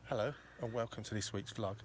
Hello and welcome to this week's vlog.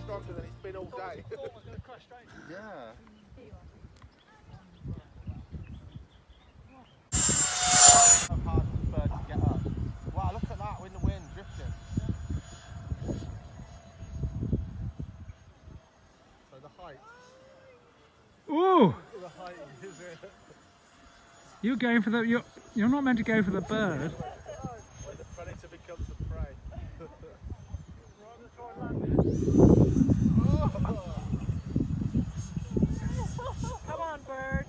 Stronger than it's been all day. Yeah. How hard for the bird to get up. Wow, look at that in the wind drifting. So the height. Ooh! The height is it? You're going for the. You're not meant to go for the bird. When the predator becomes the prey. Come on, bird.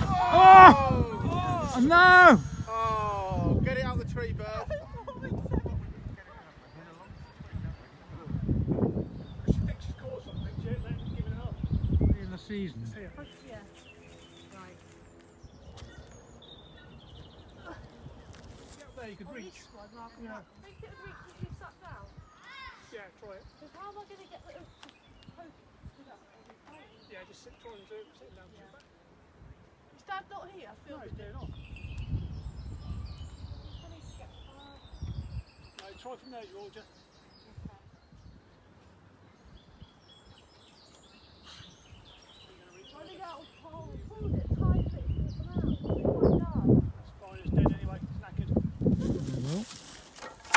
Oh! No! Oh, get it out of the tree, bird. She thinks she's caught something. She ain't letting us give it up. In the season. Yeah. Right. Get up there, you could reach. Yeah. Make it reach as you sat down. Yeah, try it. Because how am I going to get the poke? Yeah, just try and do it. Sit down. Yeah. Is Dad not here? I feel No, he's doing off. I need to get No, try from there, Georgia. Running out of pole. Pulled it tight, but it's going to come out. It's fine, it's dead anyway. It's knackered.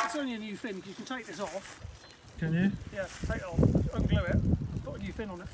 It's only a new fin. You can take this off. Can you? Yeah, take it off. Unglue it. Put a new fin on it.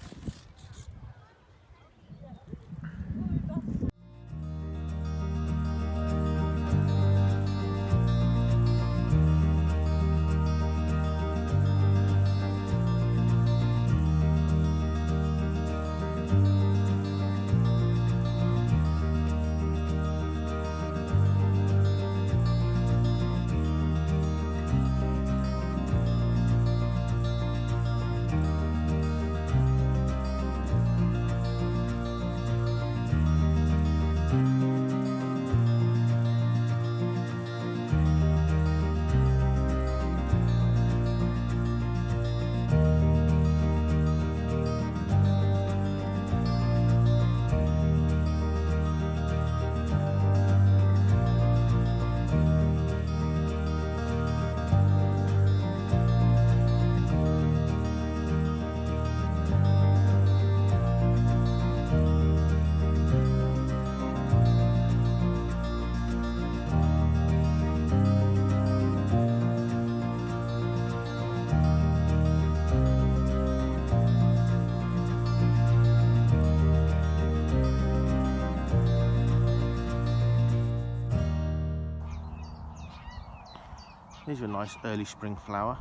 Here's a nice early spring flower,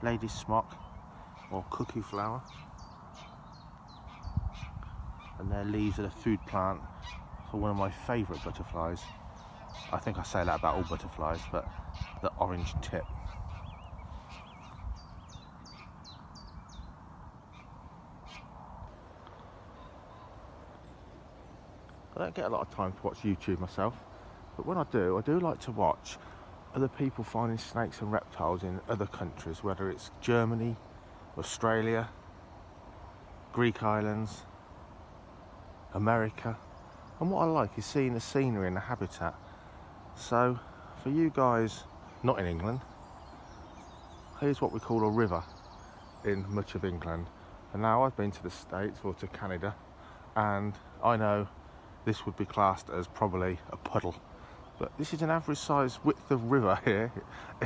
lady's smock or cuckoo flower, and their leaves are the food plant for one of my favourite butterflies. I think I say that about all butterflies, but the orange tip. I don't get a lot of time to watch YouTube myself, but when I do like to watch other people finding snakes and reptiles in other countries, whether it's Germany, Australia, Greek islands, America. And what I like is seeing the scenery and the habitat. So for you guys not in England, here's what we call a river in much of England. And now I've been to the States or to Canada, and I know this would be classed as probably a puddle. But this is an average size width of river here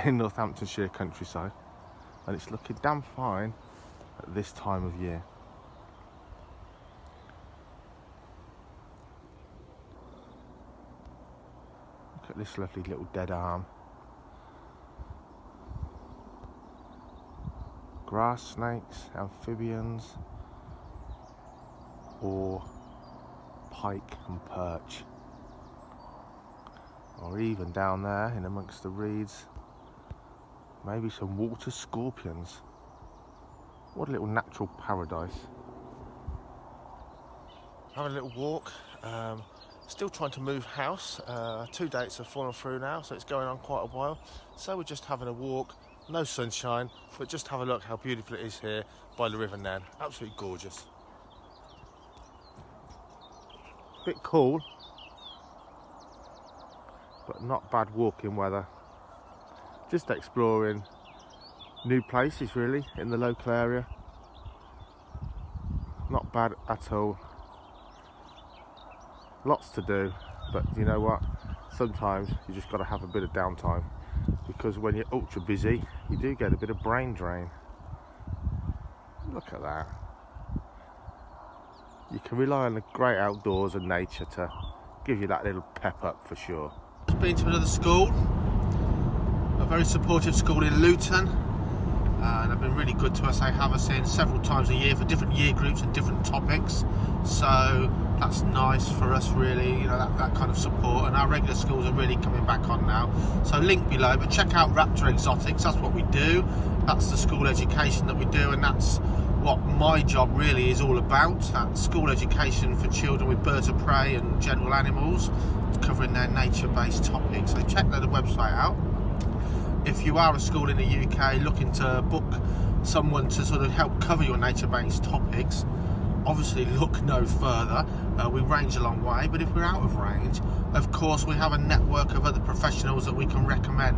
in Northamptonshire countryside, and it's looking damn fine at this time of year. Look at this lovely little dead arm. Grass snakes, amphibians, or pike and perch. Or even down there in amongst the reeds, maybe some water scorpions. What a little natural paradise. Having a little walk, still trying to move house. 2 dates have fallen through now, so it's going on quite a while. So we're just having a walk, no sunshine, but just have a look how beautiful it is here by the River Nen. Absolutely gorgeous. Bit cool, but not bad walking weather. Just exploring new places really in the local area. Not bad at all. Lots to do, but you know what? Sometimes you just got to have a bit of downtime, because when you're ultra busy, you do get a bit of brain drain. Look at that. You can rely on the great outdoors and nature to give you that little pep up for sure. Just been to another school, a very supportive school in Luton, and they've been really good to us. They have us in several times a year for different year groups and different topics, so that's nice for us really, you know, that kind of support, and our regular schools are really coming back on now. So link below, but check out Raptor Exotics. That's what we do, that's the school education that we do, and that's what my job really is all about, that school education for children with birds of prey and general animals, covering their nature-based topics. So check the website out. If you are a school in the UK looking to book someone to sort of help cover your nature-based topics, obviously look no further. We range a long way, but if we're out of range, of course we have a network of other professionals that we can recommend.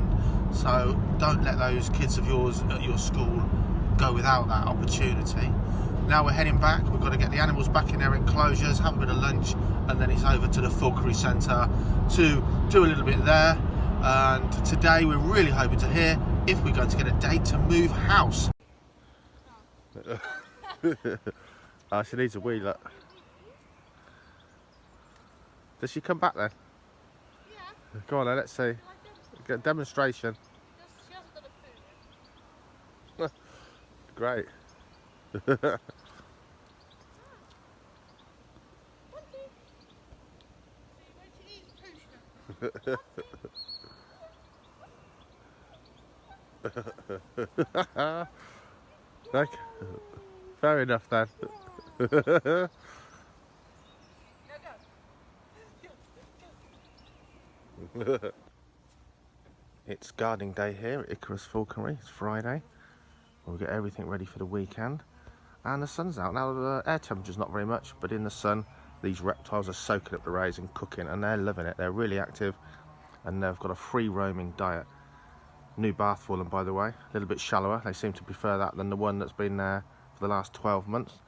So don't let those kids of yours at your school go without that opportunity. Now we're heading back. We've got to get the animals back in their enclosures, have a bit of lunch, and then it's over to the Falconry Centre to do a little bit there. And today we're really hoping to hear if we're going to get a date to move house. She needs a wee, look. Does she come back then? Yeah. Go on then, let's see. Get a demonstration. She hasn't done a poo. Great. Like, fair enough then. It's gardening day here at Icarus Falconry. It's Friday. We'll get everything ready for the weekend, and the sun's out now. The air temperature's not very much, but in the sun these reptiles are soaking up the rays and cooking, and they're loving it. They're really active, and they've got a free roaming diet. New bath for them, by the way, a little bit shallower. They seem to prefer that than the one that's been there for the last 12 months.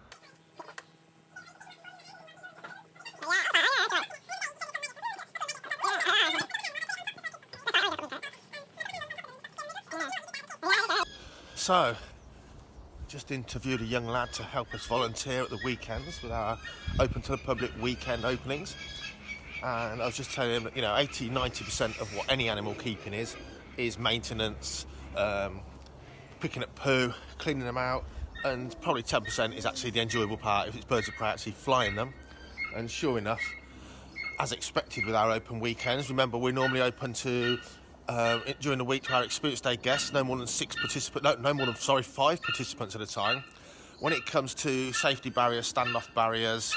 So, just interviewed a young lad to help us volunteer at the weekends with our open to the public weekend openings. And I was just telling him that, you know, 80–90% of what any animal keeping is maintenance, picking up poo, cleaning them out, and probably 10% is actually the enjoyable part, if it's birds of prey, actually flying them. And sure enough, as expected with our open weekends, remember we're normally open to during the week to our Experience Day guests, no more than 5 participants at a time. When it comes to safety barriers, standoff barriers,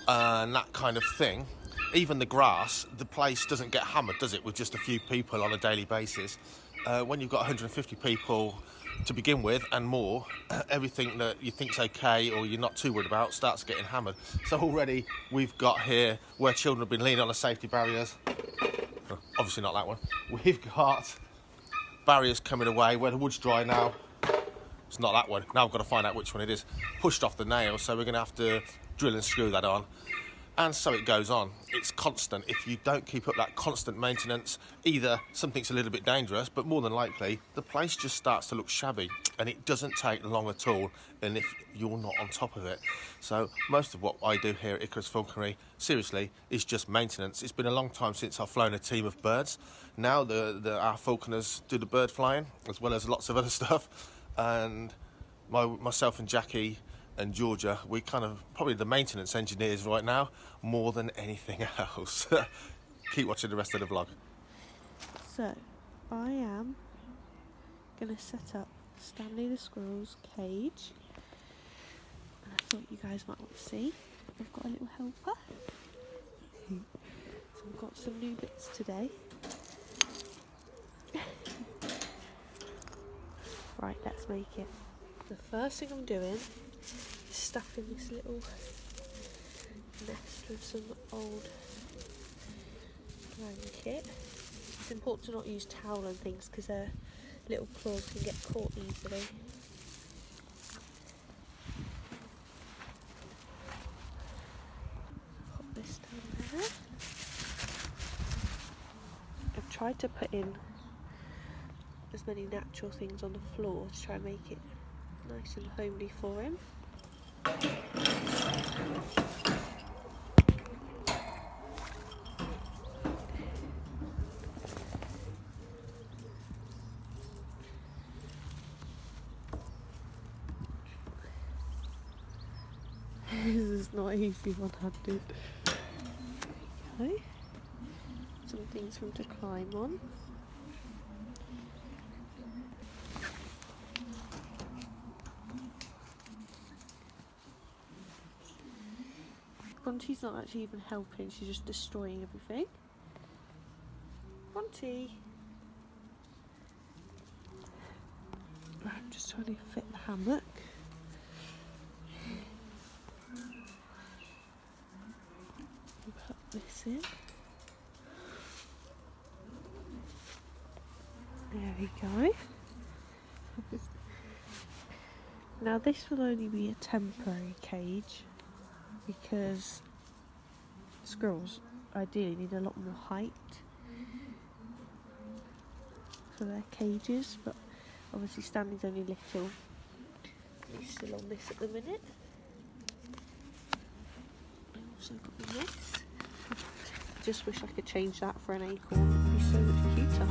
and that kind of thing, even the grass, the place doesn't get hammered, does it, with just a few people on a daily basis. When you've got 150 people to begin with and more, everything that you think's okay or you're not too worried about starts getting hammered. So already we've got here where children have been leaning on the safety barriers. Obviously not that one. We've got barriers coming away where the wood's dry now. It's not that one. Now I've got to find out which one it is. Pushed off the nail, so we're going to have to drill and screw that on. And so it goes on. It's constant. If you don't keep up that constant maintenance, either something's a little bit dangerous, but more than likely, the place just starts to look shabby, and it doesn't take long at all, and if you're not on top of it. So most of what I do here at Icarus Falconry, seriously, is just maintenance. It's been a long time since I've flown a team of birds. Now our falconers do the bird flying, as well as lots of other stuff, and myself and Jackie and Georgia, we kind of probably the maintenance engineers right now more than anything else. Keep watching the rest of the vlog. So, I am going to set up Stanley the Squirrel's cage. And I thought you guys might want to see. I've got a little helper. So I've got some new bits today. Right, let's make it. The first thing I'm doing is stuffing this little nest with some old blanket. It's important to not use towel and things because their little claws can get caught easily. Pop this down there. I've tried to put in as many natural things on the floor to try and make it nice and homely for him. This is not easy one-handed. There we go. Some things for him to climb on. Bunty's not actually even helping, she's just destroying everything. Bunty! Right, I'm just trying to fit the hammock. Put this in. There we go. Now this will only be a temporary cage, because squirrels ideally need a lot more height for their cages, but obviously Stanley's only little. He's still on this at the minute. I've also got this. I just wish I could change that for an acorn, it would be so much cuter.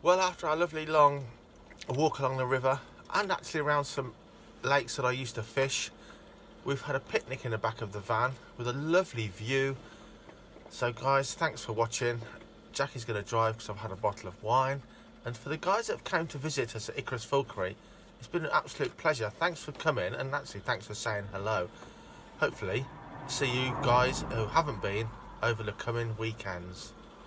Well, after our lovely long walk along the river and actually around some lakes that I used to fish, we've had a picnic in the back of the van with a lovely view. So guys, thanks for watching. Jackie's going to drive because I've had a bottle of wine. And for the guys that have come to visit us at Icarus Falconry, it's been an absolute pleasure. Thanks for coming, and actually thanks for saying hello. Hopefully see you guys who haven't been over the coming weekends.